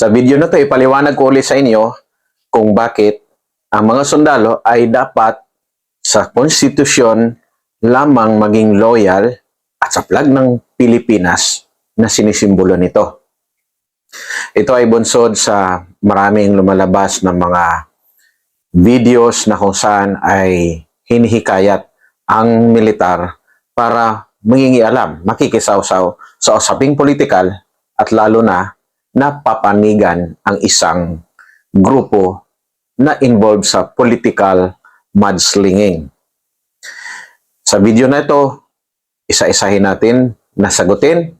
Sa video na to, ipaliwanag ko ulit sa inyo kung bakit ang mga sundalo ay dapat sa konstitusyon lamang maging loyal at sa flag ng Pilipinas na sinisimbolo nito. Ito ay bunsod sa maraming lumalabas ng mga videos na kung saan ay hinihikayat ang militar para mangingialam, makikisawsaw sa usaping politikal at lalo na napapanigan ang isang grupo na involved sa political mudslinging. Sa video na ito, isa-isahin natin na sagutin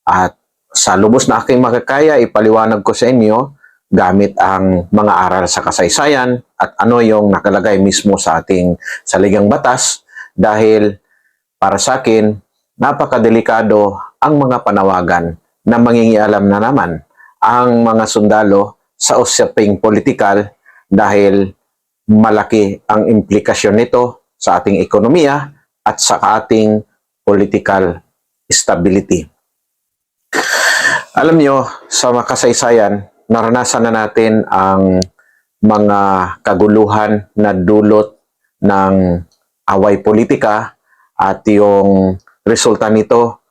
at sa lubos na aking makakaya, ipaliwanag ko sa inyo gamit ang mga aral sa kasaysayan at ano yung nakalagay mismo sa ating saligang batas dahil para sa akin, napakadelikado ang mga panawagan na mangingialam na naman ang mga sundalo sa usaping politikal dahil malaki ang implikasyon nito sa ating ekonomiya at sa ating political stability. Alam nyo, sa makasaysayan, naranasan na natin ang mga kaguluhan na dulot ng away politika at yung resulta nito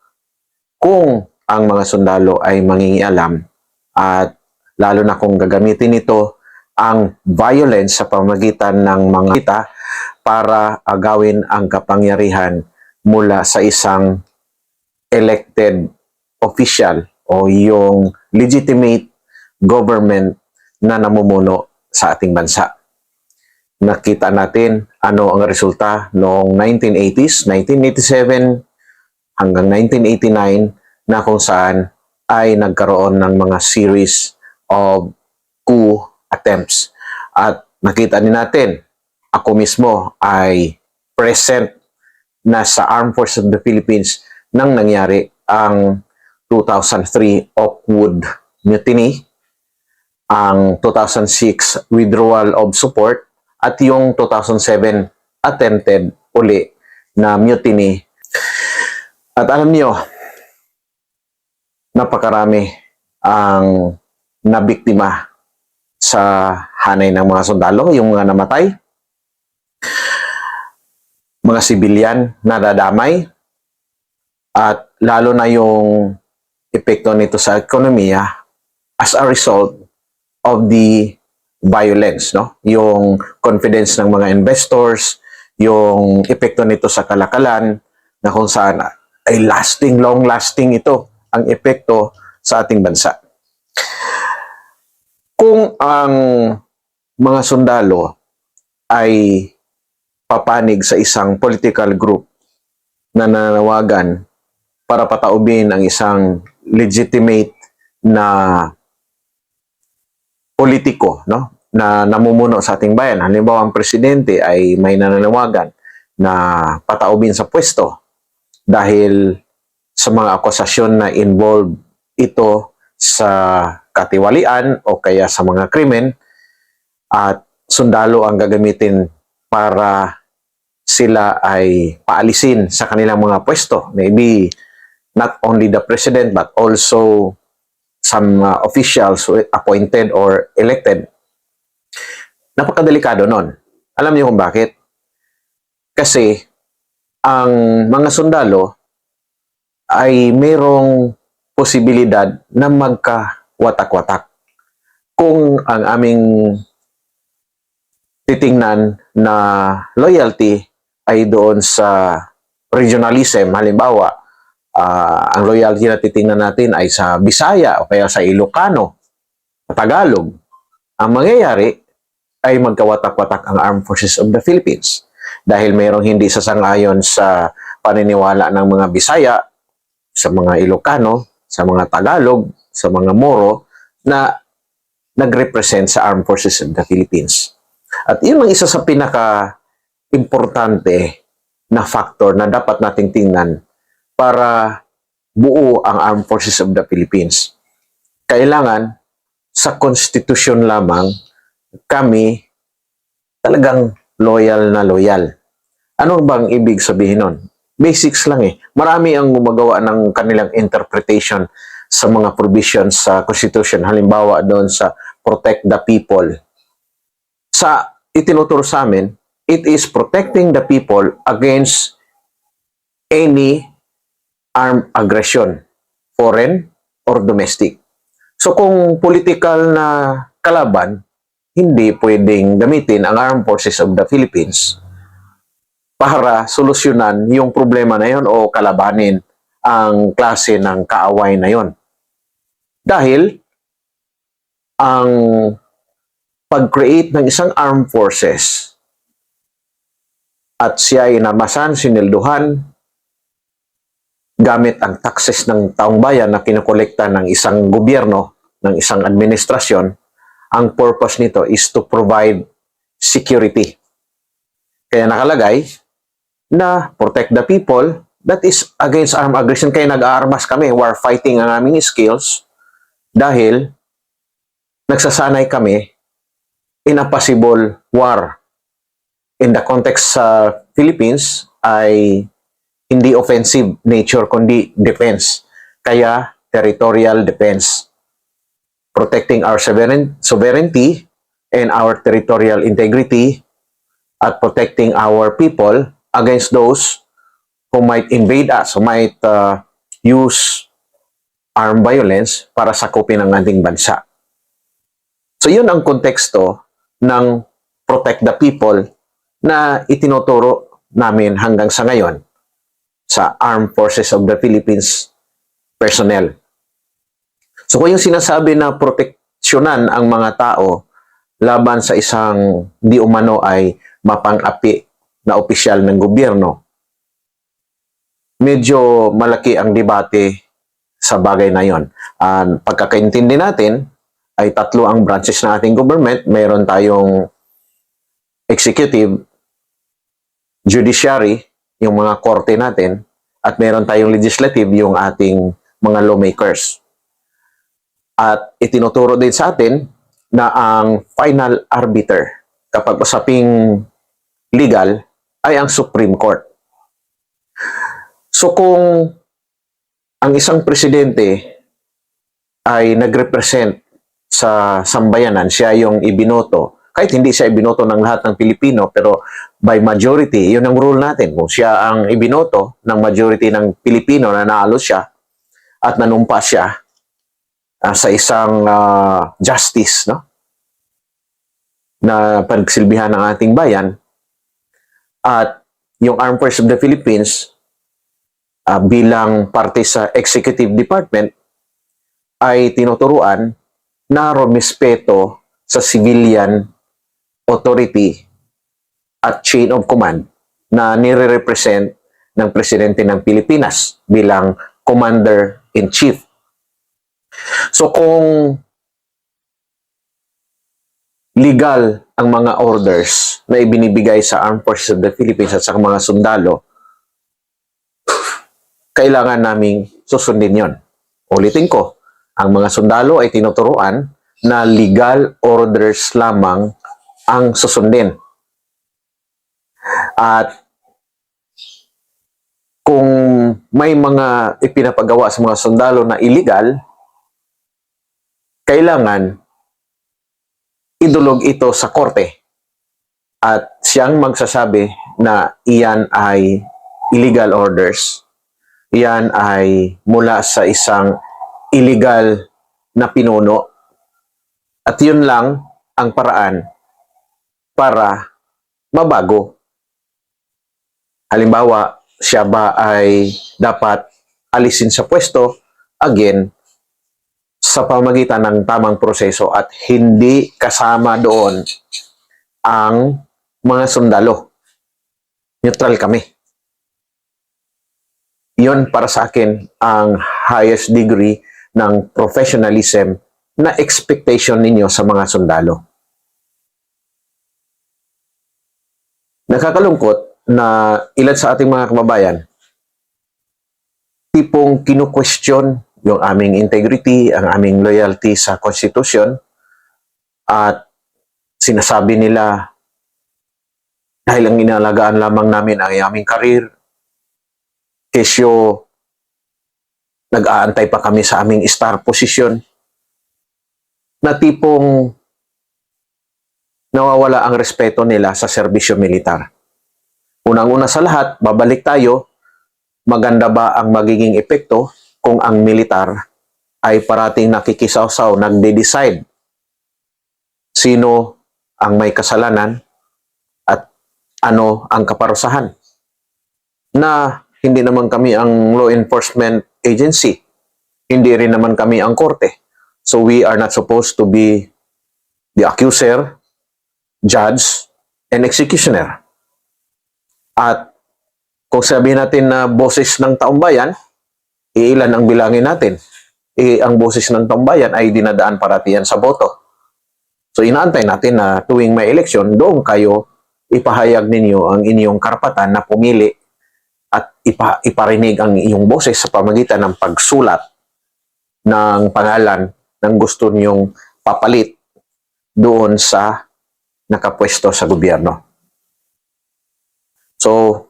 kung ang mga sundalo ay mangingialam at lalo na kung gagamitin nito ang violence sa pamamagitan ng mga kita para agawin ang kapangyarihan mula sa isang elected official o yung legitimate government na namumuno sa ating bansa. Nakita natin ano ang resulta noong 1980s, 1987 hanggang 1989 na kung saan ay nagkaroon ng mga series of coup attempts. At nakita din natin, ako mismo ay present na sa Armed Forces of the Philippines nang nangyari ang 2003 Oakwood Mutiny, ang 2006 withdrawal of support, at yung 2007 attempted uli na mutiny. At alam niyo, napakarami ang nabiktima sa hanay ng mga sundalo, yung mga namatay, mga sibilyan na nadadamay, at lalo na yung epekto nito sa ekonomiya as a result of the violence, no? Yung confidence ng mga investors, yung epekto nito sa kalakalan, na kung saan ay lasting, long-lasting ito ang epekto sa ating bansa. Kung ang mga sundalo ay papanig sa isang political group na nananawagan para pataubin ang isang legitimate na politiko, no, na namumuno sa ating bayan. Halimbawa, ang presidente ay may nananawagan na pataubin sa pwesto dahil sa mga akusasyon na involved ito sa katiwalian o kaya sa mga krimen, at sundalo ang gagamitin para sila ay paalisin sa kanilang mga pwesto. Maybe not only the president but also some officials appointed or elected. Napakadelikado nun. Alam niyo kung bakit? Kasi ang mga sundalo ay mayroong posibilidad na magkawatak-watak. Kung ang aming titingnan na loyalty ay doon sa regionalism, halimbawa, ang loyalty na titingnan natin ay sa Bisaya o kaya sa Ilocano, Tagalog, ang mangyayari ay magkawatak-watak ang Armed Forces of the Philippines. Dahil mayroong hindi sasang-ayon sa paniniwala ng mga Bisaya, sa mga Ilocano, sa mga Tagalog, sa mga Moro, na nag-represent sa Armed Forces of the Philippines. At yun ang isa sa pinaka-importante na factor na dapat nating tingnan para buo ang Armed Forces of the Philippines. Kailangan sa konstitusyon lamang kami talagang loyal na loyal. Ano bang ibig sabihin nun? Basics lang eh. Marami ang gumagawa ng kanilang interpretation sa mga provisions sa Constitution. Halimbawa doon sa protect the people. Sa itinuturo sa amin, it is protecting the people against any armed aggression, foreign or domestic. So kung political na kalaban, hindi pwedeng gamitin ang Armed Forces of the Philippines para solusyonan yung problema na yon o kalabanin ang klase ng kaaway na yon. Dahil ang pag-create ng isang armed forces at siya ay namasan, sinilduhan, gamit ang taxes ng taong bayan na kinokolekta ng isang gobyerno, ng isang administrasyon, ang purpose nito is to provide security. Kaya nakalagay na protect the people, that is against armed aggression. Kaya nag-aarmas kami, war fighting ang aming skills dahil nagsasanay kami in a possible war. In the context sa Philippines ay hindi offensive nature kundi defense. Kaya territorial defense. Protecting our sovereignty and our territorial integrity at protecting our people against those who might invade us, who might use armed violence para sakupin ang ating bansa. So yun ang konteksto ng protect the people na itinuturo namin hanggang sa ngayon sa Armed Forces of the Philippines personnel. So kung yung sinasabi na proteksyonan ang mga tao laban sa isang di umano ay mapang-api na opisyal ng gobyerno, medyo malaki ang debate sa bagay na yon. Ang pagkakaintindi natin ay tatlo ang branches ng ating government. Meron tayong executive, judiciary, yung mga korte natin, at meron tayong legislative, yung ating mga lawmakers. At itinuturo din sa atin na ang final arbiter kapag usaping legal ay ang Supreme Court. So kung ang isang presidente ay nagrepresent sa sambayanan, siya yung ibinoto, kahit hindi siya ibinoto ng lahat ng Pilipino, pero by majority, yun ang rule natin. Kung siya ang ibinoto ng majority ng Pilipino na naalo siya at nanumpa siya sa isang justice, no? Na pagsilbihan ng ating bayan, at yung Armed Forces of the Philippines bilang parte sa Executive Department ay tinuturuan na rumispeto sa civilian authority at chain of command na nire-represent ng Presidente ng Pilipinas bilang Commander-in-Chief. So kung legal ang mga orders na ibinibigay sa Armed Forces of the Philippines at sa mga sundalo, kailangan naming susundin yon. Ulitin ko, ang mga sundalo ay tinuturuan na legal orders lamang ang susundin. At kung may mga ipinapagawa sa mga sundalo na illegal, kailangan idulog ito sa korte at siyang magsasabi na iyan ay illegal orders, iyan ay mula sa isang illegal na pinuno, at yun lang ang paraan para mabago. Halimbawa, siya ba ay dapat alisin sa pwesto, again, sa pamagitan ng tamang proseso at hindi kasama doon ang mga sundalo. Neutral kami. Yun para sa akin ang highest degree ng professionalism na expectation ninyo sa mga sundalo. Nakakalungkot na ilan sa ating mga kababayan tipong kinu-question yung aming integrity, ang aming loyalty sa Constitution, at sinasabi nila dahil ang inalagaan lamang namin ang aming karir, kesyo nag-aantay pa kami sa aming star position, na tipong nawawala ang respeto nila sa serbisyo militar. Unang-una sa lahat, babalik tayo, maganda ba ang magiging epekto kung ang militar ay parating nakikisawsaw, nagde-decide sino ang may kasalanan at ano ang kaparusahan? Na hindi naman kami ang law enforcement agency, hindi rin naman kami ang korte. So we are not supposed to be the accuser, judge, and executioner. At kung sabihin natin na boses ng taumbayan, ilan ang bilangin natin? Ang boses ng taumbayan ay dinadaan paratihan sa boto. So inaantay natin na tuwing may eleksyon, doon kayo ipahayag ninyo ang inyong karapatan na pumili at iparinig ang inyong boses sa pamagitan ng pagsulat ng pangalan ng gusto niyong papalit doon sa nakapwesto sa gobyerno. So,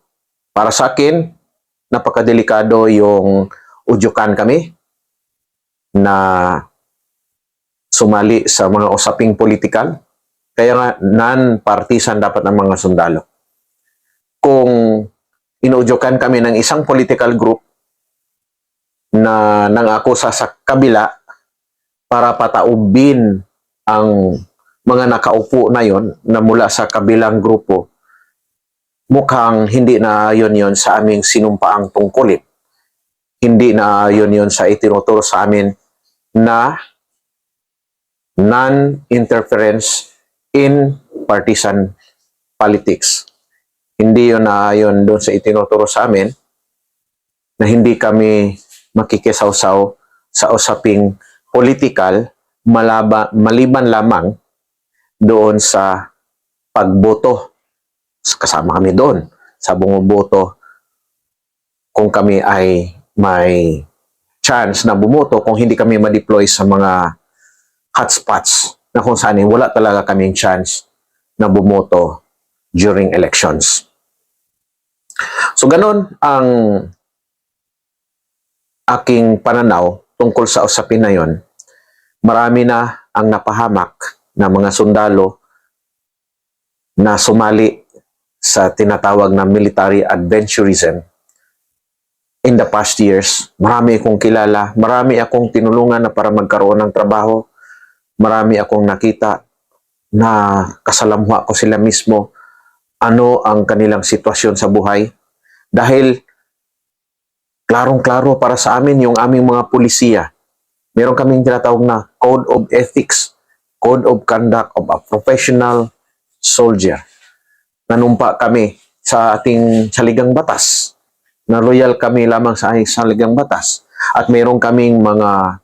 para sa akin, napakadelikado yung udyukan kami na sumali sa mga usaping politikal. Kaya nga, non-partisan dapat ang mga sundalo. Kung inuudyukan kami ng isang political group na nangakusa sa kabila para pataubin ang mga nakaupo na yon na mula sa kabilang grupo, mukhang hindi na yon sa aming sinumpaang tungkulin. Hindi na yon sa itinuturo sa amin na non-interference in partisan politics. Hindi yun na yun doon sa itinuturo sa amin na hindi kami makikisawsaw sa usaping political maliban lamang doon sa pagboto. Kasama kami doon sa bumuboto kung kami ay may chance na bumoto, kung hindi kami ma-deploy sa mga hotspots na kung saan wala talaga kaming chance na bumoto during elections. So ganun ang aking pananaw tungkol sa usapin na yon. Marami na ang napahamak na mga sundalo na sumali sa tinatawag na military adventurism in the past years. Marami akong kilala, marami akong tinulungan na para magkaroon ng trabaho, marami akong nakita na kasalamhwa ko sila mismo ano ang kanilang sitwasyon sa buhay. Dahil klarong-klaro para sa amin yung aming mga pulisiya. Meron kaming tinatawag na Code of Ethics, Code of Conduct of a Professional Soldier. Nanumpa kami sa ating saligang batas, na loyal kami lamang sa ating saligang batas. At meron kaming mga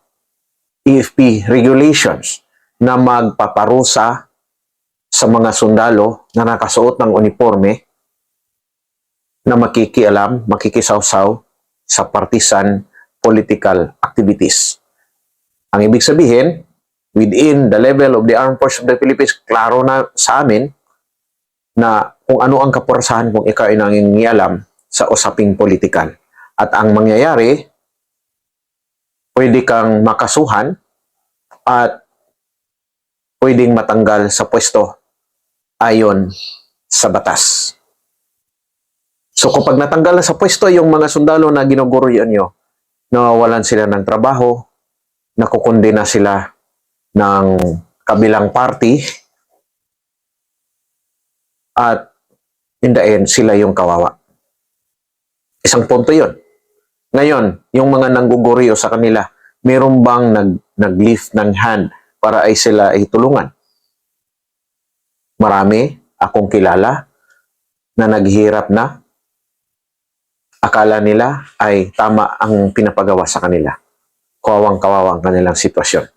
EFP regulations na magpaparusa sa mga sundalo na nakasuot ng uniforme na makikialam, makikisawsaw sa partisan political activities. Ang ibig sabihin, within the level of the Armed Forces of the Philippines, klaro na sa amin na kung ano ang kaparusahan kung ikaw ay nangingialam sa usaping politikal. At ang mangyayari, pwede kang makasuhan at pwedeng matanggal sa pwesto ayon sa batas. So kapag natanggal na sa pwesto yung mga sundalo na ginuguruyan nyo, nawawalan sila ng trabaho, nakukundina sila ng kabilang party, at in the end, sila yung kawawa. Isang punto yun. Ngayon, yung mga nangguguriyo sa kanila, meron bang nag-lift ng hand para ay sila ay tulungan? Marami akong kilala na naghihirap na. Akala nila ay tama ang pinapagawa sa kanila. Kawawang-kawawang kanilang sitwasyon.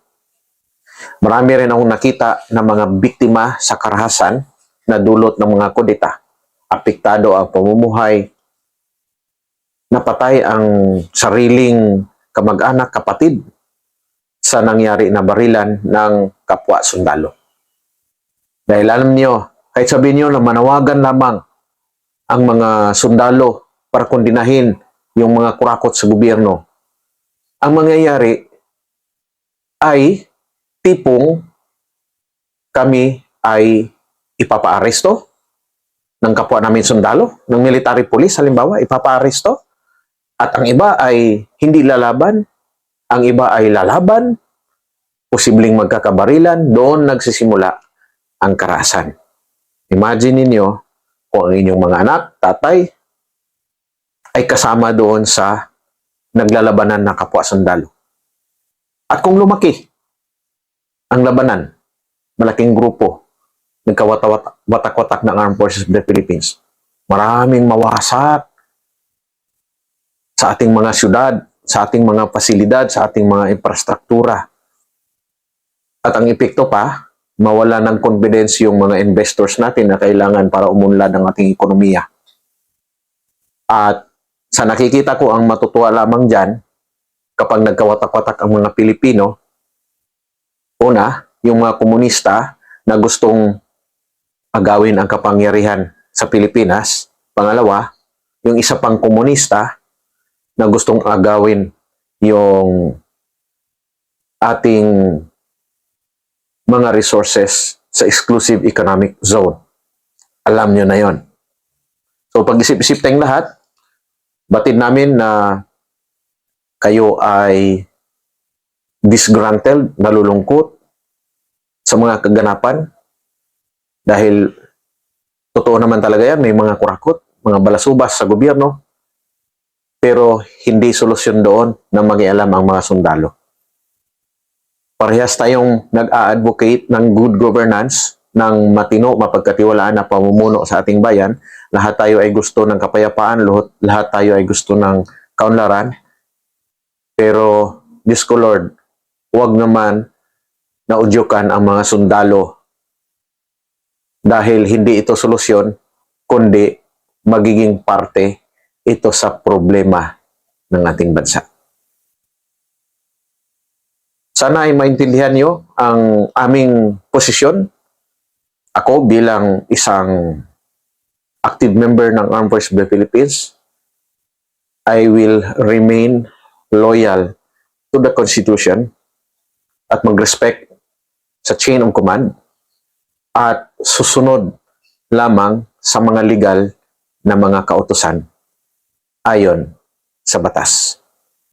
Marami rin akong nakita na mga biktima sa karahasan na dulot ng mga kudeta. Apektado ang pamumuhay, napatay ang sariling kamag-anak, kapatid sa nangyari na barilan ng kapwa sundalo. Dahil alam niyo, kahit sabihin niyo na manawagan lamang ang mga sundalo para kondinahin yung mga kurakot sa gobyerno, ang mangyayari ay tipong kami ay ipapaaresto ng kapwa namin sundalo, ng military police halimbawa, ipapaaresto. At ang iba ay hindi lalaban, ang iba ay lalaban, posibleng magkakabarilan, doon nagsisimula ang karahasan. Imagine ninyo kung ang inyong mga anak, tatay, ay kasama doon sa naglalabanan na kapwa sundalo. At kung lumaki ang labanan, malaking grupo, nagkawatak-watak ng Armed Forces of the Philippines, maraming mawasak sa ating mga syudad, sa ating mga pasilidad, sa ating mga infrastruktura. At ang epekto pa, mawala ng confidence yung mga investors natin na kailangan para umunlad ang ating ekonomiya. At sa nakikita ko, ang matutuwa lamang dyan, kapag nagkawatak-watak ang mga Pilipino, una, yung mga komunista na gustong agawin ang kapangyarihan sa Pilipinas. Pangalawa, yung isa pang komunista na gustong agawin yung ating mga resources sa exclusive economic zone. Alam nyo na yon. So pag-isip-isip tayong lahat, batid namin na kayo ay disgruntled, nalulungkot sa mga kaganapan dahil totoo naman talaga yan, may mga kurakot, mga balasubas sa gobyerno, pero hindi solusyon doon na mag-ialam ang mga sundalo. Parehas tayong nag-a-advocate ng good governance, ng matino, mapagkatiwalaan na pamumuno sa ating bayan. Lahat tayo ay gusto ng kapayapaan, lahat tayo ay gusto ng kaunlaran. Pero, Diyos ko Lord, huwag naman naudyukan ang mga sundalo dahil hindi ito solusyon, kundi magiging parte ito sa problema ng ating bansa. Sana ay maintindihan nyo ang aming posisyon. Ako bilang isang active member ng Armed Forces of the Philippines, I will remain loyal to the Constitution at mag-respect sa chain of command at susunod lamang sa mga legal na mga kautusan ayon sa batas.